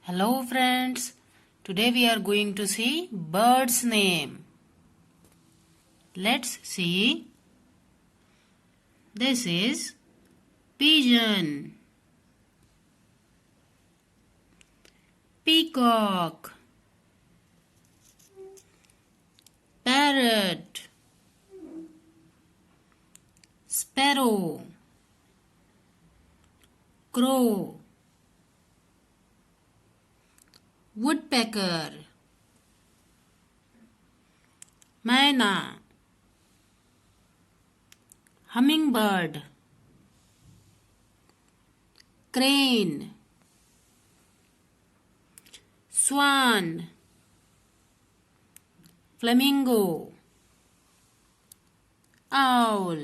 Hello friends, today we are going to see bird's name. Let's see. This is pigeon, peacock, parrot, sparrow, crow, woodpecker, myna, hummingbird, crane, swan, flamingo, owl.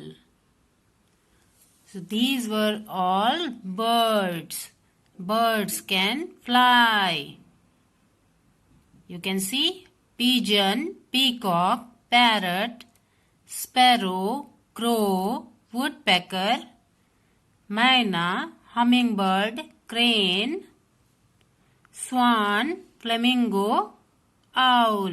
So these were all birds. Birds can fly. You can see pigeon, peacock, parrot, sparrow, crow, woodpecker, myna, hummingbird, crane, swan, flamingo, owl.